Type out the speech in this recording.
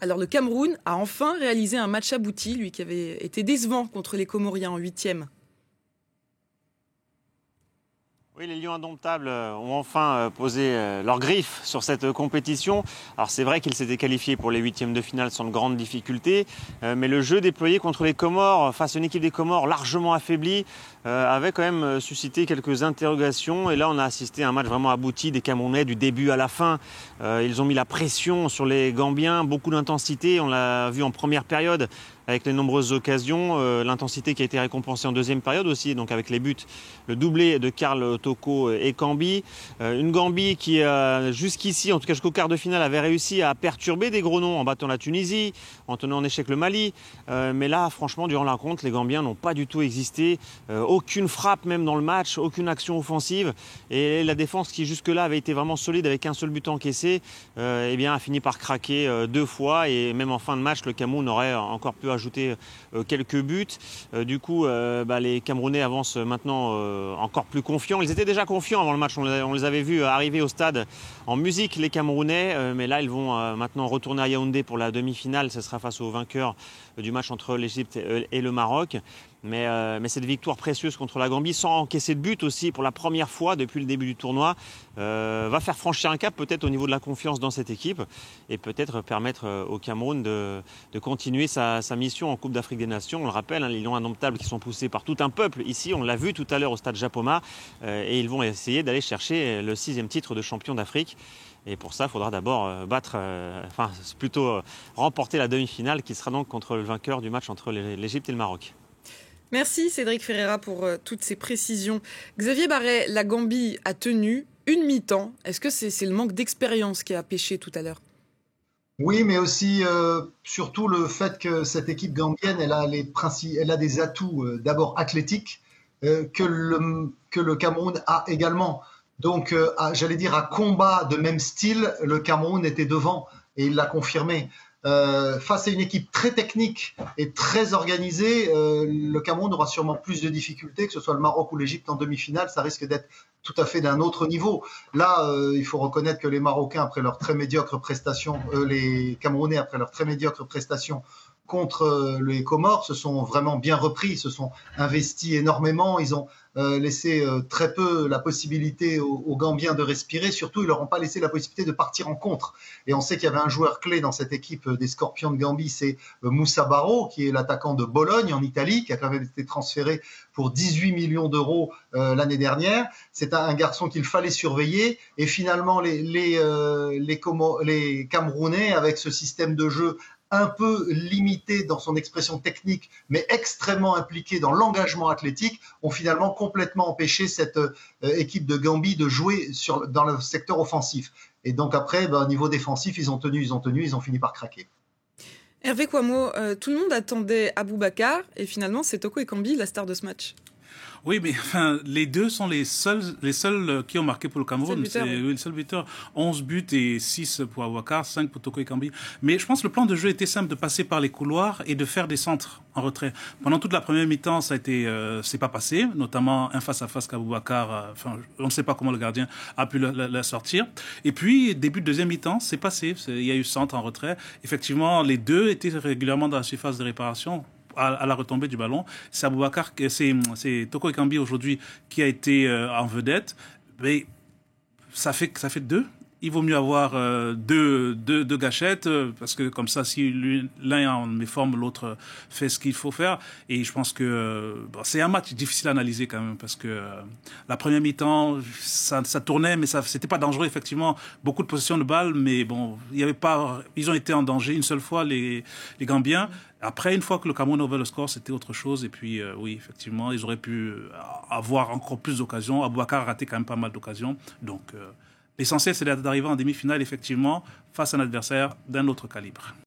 Alors le Cameroun a enfin réalisé un match abouti, lui qui avait été décevant contre les Comoriens en 8e. Oui, les Lions indomptables ont enfin posé leurs griffes sur cette compétition. Alors c'est vrai qu'ils s'étaient qualifiés pour les huitièmes de finale sans de grandes difficultés, mais le jeu déployé contre les Comores, face à une équipe des Comores largement affaiblie, avait quand même suscité quelques interrogations. Et là, on a assisté à un match vraiment abouti des Camerounais du début à la fin. Ils ont mis la pression sur les Gambiens, beaucoup d'intensité. On l'a vu en première période avec les nombreuses occasions, l'intensité qui a été récompensée en deuxième période aussi, donc avec les buts, le doublé de Karl Toko et Cambi. Une Gambie qui, jusqu'ici, en tout cas jusqu'au quart de finale, avait réussi à perturber des gros noms en battant la Tunisie, en tenant en échec le Mali. Mais là, franchement, durant la rencontre, les Gambiens n'ont pas du tout existé. Aucune frappe même dans le match, aucune action offensive. Et la défense qui jusque-là avait été vraiment solide avec un seul but encaissé, eh bien, a fini par craquer deux fois. Et même en fin de match, le Cameroun aurait encore pu ajouter quelques buts. Du coup, les Camerounais avancent maintenant encore plus confiants. Ils étaient déjà confiants avant le match. On les avait vus arriver au stade en musique, les Camerounais. Mais là, ils vont maintenant retourner à Yaoundé pour la demi-finale. Ce sera face au vainqueur du match entre l'Égypte et le Maroc. Mais cette victoire précieuse contre la Gambie, sans encaisser de but aussi pour la première fois depuis le début du tournoi, va faire franchir un cap peut-être au niveau de la confiance dans cette équipe et peut-être permettre au Cameroun de continuer sa mission en Coupe d'Afrique des Nations. On le rappelle, les Lions indomptables qui sont poussés par tout un peuple ici, on l'a vu tout à l'heure au stade Japoma, et ils vont essayer d'aller chercher le 6e titre de champion d'Afrique. Et pour ça, il faudra d'abord remporter la demi-finale qui sera donc contre le vainqueur du match entre l'Égypte et le Maroc. Merci Cédric Ferreira pour toutes ces précisions. Xavier Barret, la Gambie a tenu une mi-temps. Est-ce que c'est le manque d'expérience qui a pêché tout à l'heure ? Oui, mais aussi surtout le fait que cette équipe gambienne, elle a des atouts d'abord athlétiques que le Cameroun a également. Donc, j'allais dire à combat de même style, le Cameroun était devant et il l'a confirmé. Face à une équipe très technique et très organisée, le Cameroun aura sûrement plus de difficultés, que ce soit le Maroc ou l'Égypte en demi-finale, ça risque d'être tout à fait d'un autre niveau. Là, il faut reconnaître que les Marocains, après leur très médiocre prestation, les Camerounais, après leur très médiocre prestation contre les Comores, se sont vraiment bien repris, se sont investis énormément, ils ont laissé très peu la possibilité aux Gambiens de respirer, surtout ils leur ont pas laissé la possibilité de partir en contre. Et on sait qu'il y avait un joueur clé dans cette équipe des Scorpions de Gambie, c'est Moussa Barro, qui est l'attaquant de Bologne en Italie, qui a quand même été transféré pour 18 millions d'euros l'année dernière. C'est un garçon qu'il fallait surveiller. Et finalement, les Camerounais, avec ce système de jeu un peu limité dans son expression technique, mais extrêmement impliqué dans l'engagement athlétique, ont finalement complètement empêché cette équipe de Gambie de jouer dans le secteur offensif. Et donc après, au niveau défensif, ils ont fini par craquer. Hervé Kouamouo, tout le monde attendait Aboubacar, et finalement c'est Toko Ekambi la star de ce match. Oui, mais enfin, les deux sont les seuls qui ont marqué pour le Cameroun. C'est le seul buteur. 11 buts et 6 pour Aboubacar, 5 pour Toko Ekambi. Mais je pense que le plan de jeu était simple, de passer par les couloirs et de faire des centres en retrait. Pendant toute la première mi-temps, ça a été, c'est pas passé, notamment un face-à-face qu'Aboubacar, on ne sait pas comment le gardien a pu la sortir. Et puis, début de deuxième mi-temps, c'est passé. Il y a eu centre en retrait. Effectivement, les deux étaient régulièrement dans la surface de réparation. À la retombée du ballon. C'est Aboubacar, c'est Toko Ekambi aujourd'hui qui a été en vedette. Mais ça fait deux. Il vaut mieux avoir deux gâchettes, parce que comme ça, si l'un est en méforme, l'autre fait ce qu'il faut faire. Et je pense que c'est un match difficile à analyser quand même, parce que la première mi-temps, ça tournait, mais c'était pas dangereux, effectivement. Beaucoup de possession de balles, mais bon, ils ont été en danger une seule fois, les Gambiens. Après, une fois que le Cameroun a ouvert le score, c'était autre chose. Et puis, oui, effectivement, ils auraient pu avoir encore plus d'occasions. Aboubacar a raté quand même pas mal d'occasions. Donc, l'essentiel, c'est d'arriver en demi-finale, effectivement, face à un adversaire d'un autre calibre.